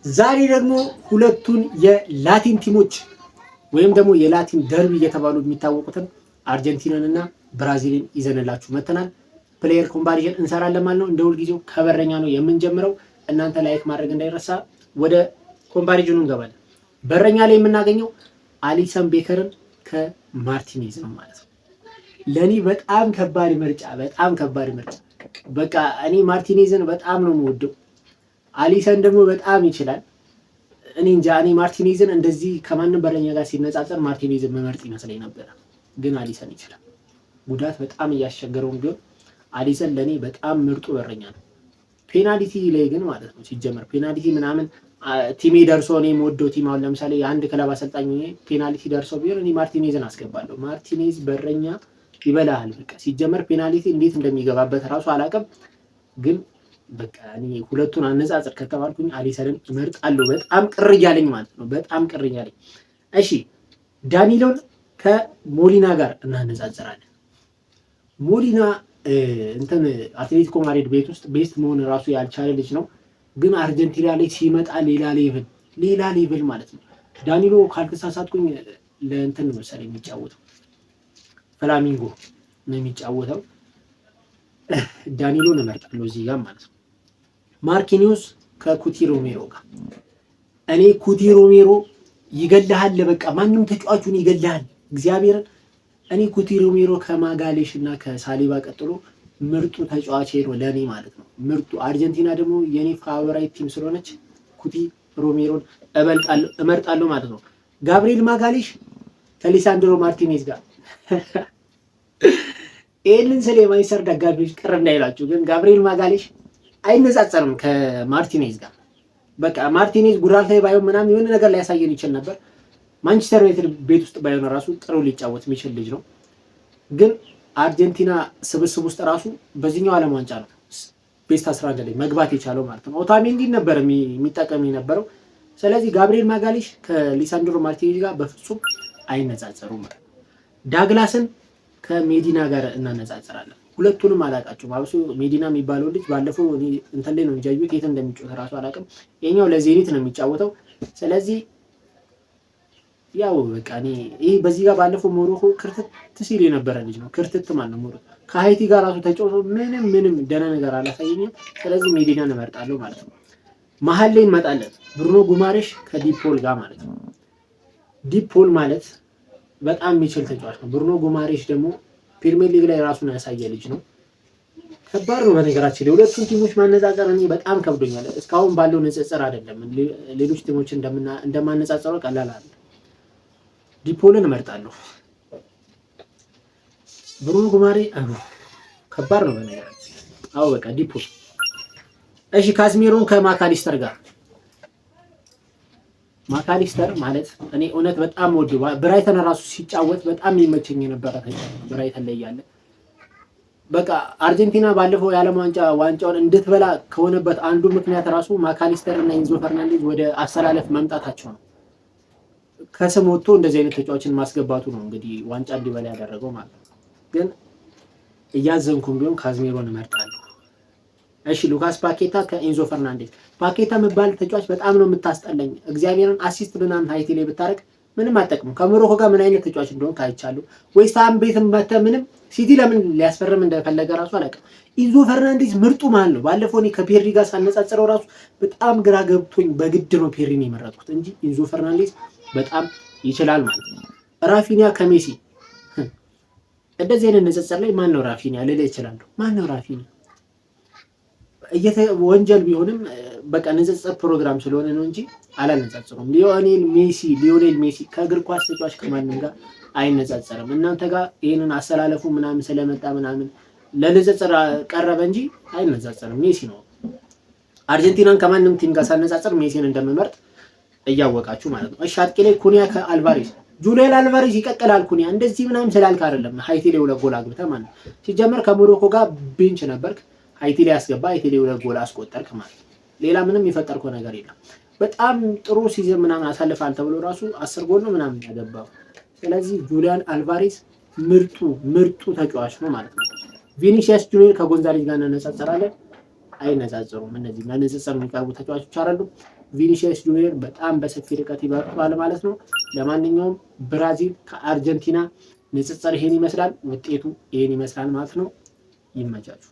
ዛሬ ደግሞ ሁለቱን የላቲን ቲሞች ወይም ደግሞ የላቲን ደርቢ እየተባሉ የሚታወቁትን አርጀንቲናን እና ብራዚልን ይዘንላችሁ መተናል። ፕሌየር ኮምፓሪዥን እንሰራለን ማለት ነው። እንደ ሁልጊዜው ከበረኛ ነው የምንጀምረው። እናንተ ላይክ ማድረግ እንዳይረሳ። ወደ ኮምፓሪዥኑ እንገባለን። በረኛ ላይ የምናገኘው አሊሰን ቤከርን ከማርቲኔዝ ነው ማለት ነው። ለኔ በጣም ከባድ ምርጫ። በቃ እኔ ማርቲኔዝን በጣም ነው የምወደው። አሊሰን ደግሞ በጣም ይችላል። እኔ እንጃ እኔ ማርቲኔዝን እንደዚህ ከማንም በረኛ ጋር ሲነጻጸር ማርቲኔዝን መመርጥ ይመስለኝ ነበር፣ ግን አሊሰን ይችላል። ጉዳት በጣም እያስቸገረውም ቢሆን አሊሰን ለኔ በጣም ምርጡ በረኛ ነው። ፔናልቲ ላይ ግን ማለት ነው ሲጀመር ፔናልቲ ምናምን ቲሜ ደርሶ እኔ የምወደው ቲም አሁን ለምሳሌ የአንድ ክለብ አሰልጣኝ ፔናልቲ ደርሶ ቢሆን እኔ ማርቲኔዝን አስገባለሁ። ማርቲኔዝ በረኛ ይበላል። በቃ ሲጀመር ፔናልቲ እንዴት እንደሚገባበት ራሱ አላውቅም፣ ግን በቃ እኔ ሁለቱን አነጻጽር ከተባልኩኝ አሊሰንን እመርጣለሁ። በጣም ቅር እያለኝ ማለት ነው። በጣም ቅር እያለኝ። እሺ ዳኒሎን ከሞሊና ጋር እናነጻጽራለን። ሞሊና እንትን አትሌቲኮ ማድሪድ ቤት ውስጥ ቤስት መሆን ራሱ ያልቻለ ልጅ ነው፣ ግን አርጀንቲና ላይ ሲመጣ ሌላ ሌቭል ማለት ነው። ዳኒሎ ካልተሳሳትኩኝ ለእንትን መሰለኝ የሚጫወተው ፍላሚንጎ ነው የሚጫወተው። ዳኒሎን እመርጣለሁ እዚህ ጋር ማለት ነው። ማርኪኒዮስ ከኩቲ ሮሜሮ ጋር እኔ ኩቲ ሮሜሮ ይገድልሃል፣ በቃ ማንም ተጫዋቹን ይገድልሃል እግዚአብሔርን። እኔ ኩቲ ሮሜሮ ከማጋሌሽ እና ከሳሊባ ቀጥሎ ምርጡ ተጫዋች ነው ለኔ ማለት ነው። ምርጡ አርጀንቲና ደግሞ የኔ ፋቮራይት ቲም ስለሆነች ኩቲ ሮሜሮን እመርጣለሁ ማለት ነው። ጋብሪኤል ማጋሌሽ ከሊሳንድሮ ማርቲኔዝ ጋር ይህንን ስለ የማንቸስተር ደጋፊዎች ቅር እንዳይላችሁ፣ ግን ጋብሪኤል ማጋሌሽ አይነጻጸርም ከማርቲኔዝ ጋር። በቃ ማርቲኔዝ ጉዳት ላይ ባይሆን ምናምን የሆነ ነገር ሊያሳየን ይችል ነበር። ማንቸስተር ዩናይትድ ቤት ውስጥ ባይሆን ራሱ ጥሩ ሊጫወት የሚችል ልጅ ነው። ግን አርጀንቲና ስብስብ ውስጥ ራሱ በዚህኛው ዓለም ዋንጫ ነው ቤስት 11 ላይ መግባት የቻለው ማለት ነው። ኦታሜንዲ ነበር የሚጠቀም የነበረው። ስለዚህ ጋብሪኤል ማጋሌሽ ከሊሳንድሮ ማርቲኔዝ ጋር በፍጹም አይነጻጸሩም ማለት ነው። ዳግላስን ከሜዲና ጋር እናነጻጽራለን። ሁለቱንም አላውቃቸውም። አብሶ ሜዲና የሚባለው ልጅ ባለፈው እንትን ላይ ነው እንጂ አዩት የት እንደሚጫወት ራሱ አላውቅም። የኛው ለዜኒት ነው የሚጫወተው። ስለዚህ ያው በቃ እኔ ይሄ በዚህ ጋር ባለፈው ሞሮኮ ክርትት ሲል የነበረ ልጅ ነው። ክርትት ማለት ነው ሞሮኮ ከሃይቲ ጋር ራሱ ተጫውቶ ምንም ደህና ነገር አላሳየኝም። ስለዚህ ሜዲናን እመርጣለሁ ማለት ነው። መሀል ላይ እንመጣለን። ብሩኖ ጉማሬሽ ከዲፖል ጋር ማለት ነው። ዲፖል ማለት በጣም የሚችል ተጫዋች ነው። ብሩኖ ጉማሬሽ ደግሞ ፕሪሚየር ሊግ ላይ ራሱን ያሳየ ልጅ ነው። ከባድ ነው በነገራችን ላይ ሁለቱም ቲሞች ማነጻጸር እኔ በጣም ከብዶኛል። እስካሁን ባለው ንጽጽር አይደለም ሌሎች ቲሞች እንደማነጻጸረው ቀላል አይደለም። ዲፖልን እመርጣለሁ። ብሩኖ ጉማሬ ከባድ ነው በነገራችን። አዎ በቃ ዲፖል። እሺ ካስሜሮን ከማካሊስተር ጋር ማካሊስተር ማለት እኔ እውነት በጣም ወደው ብራይተን ራሱ ሲጫወት በጣም የሚመቸኝ የነበረ ተጫዋች ነው። ብራይተን ላይ ያለ በቃ አርጀንቲና ባለፈው የዓለም ዋንጫውን እንድትበላ ከሆነበት አንዱ ምክንያት ራሱ ማካሊስተር እና ኢንዞ ፈርናንዴዝ ወደ አሰላለፍ መምጣታቸው ነው። ከስም ወጥቶ እንደዚህ አይነት ተጫዋችን ማስገባቱ ነው እንግዲህ ዋንጫ እንዲበላ ያደረገው ማለት ነው። ግን እያዘንኩም ቢሆን ካዝሜሮን እመርጣለሁ። እሺ ሉካስ ፓኬታ ከኢንዞ ፈርናንዴዝ። ፓኬታ የሚባል ተጫዋች በጣም ነው የምታስጠላኝ። እግዚአብሔርን አሲስት ምናምን ሃይቲ ላይ ብታረግ ምንም አጠቅም። ከሞሮኮ ጋር ምን አይነት ተጫዋች እንደሆነ ካይቻሉ ወይ ሳም ቤትም መተ ምንም ሲቲ ለምን ሊያስፈርም እንደፈለገ ራሱ አላውቅም። ኢንዞ ፈርናንዴዝ ምርጡ ማለት ነው። ባለፈው እኔ ከፔሪ ጋር ሳነጻጽረው ራሱ በጣም ግራ ገብቶኝ በግድ ነው ፔሪን የመረጥኩት እንጂ ኢንዞ ፈርናንዴዝ በጣም ይችላል ማለት ነው። ራፊኒያ ከሜሲ እንደዚህ አይነት ንጽጽር ላይ ማን ነው ራፊኒያ ልል ይችላል። ማን ነው ራፊኒያ? ወንጀል ቢሆንም በቃ ንጽጽር ፕሮግራም ስለሆነ ነው እንጂ አላነጻጽሩም። ሊዮኔል ሜሲ ከእግር ኳስ ተጫዋች ከማንም ጋር አይነጻጸርም። እናንተ ጋር ይሄንን አሰላለፉ ምናምን ስለመጣ ምናምን ለንጽጽር ቀረበ እንጂ አይነጻጸርም። ሜሲ ነው። አርጀንቲናን ከማንም ቲም ጋር ሳነጻጽር ሜሲን እንደምመርጥ እያወቃችሁ ማለት ነው። እሺ አጥቂ ላይ ኩኒያ ከአልቫሬዝ ጁሊያን አልቫሬዝ ይቀጥላል። ኩኒያ እንደዚህ ምናምን ስላልክ አይደለም ሃይቲ ላይ ሁለት ጎል አግብተህ ማለት ነው። ሲጀመር ከሞሮኮ ጋር ቤንች ነበርክ፣ ሃይቲ ላይ አስገባ፣ ሃይቲ ላይ ሁለት ጎል አስቆጠርክ ማለት ነው። ሌላ ምንም የፈጠርከው ነገር የለም። በጣም ጥሩ ሲዝን ምናምን አሳልፋል ተብሎ ራሱ 10 ጎል ነው ምናምን ያገባው። ስለዚህ ጁሊያን አልቫሬዝ ምርጡ ተጫዋች ነው ማለት ነው። ቪኒሲየስ ጁኒየር ከጎንዛሌዝ ጋር እናነጻጽራለን። አይነጻጽሩም። እነዚህ ለንጽጽር የሚቀርቡ ተጫዋቾች አይደሉም። ቪኒሲየስ ጁኒየር በጣም በሰፊ ርቀት ይበልጠዋል ማለት ነው። ለማንኛውም ብራዚል ከአርጀንቲና ንጽጽር ይሄን ይመስላል። ውጤቱ ይሄን ይመስላል ማለት ነው። ይመቻችሁ።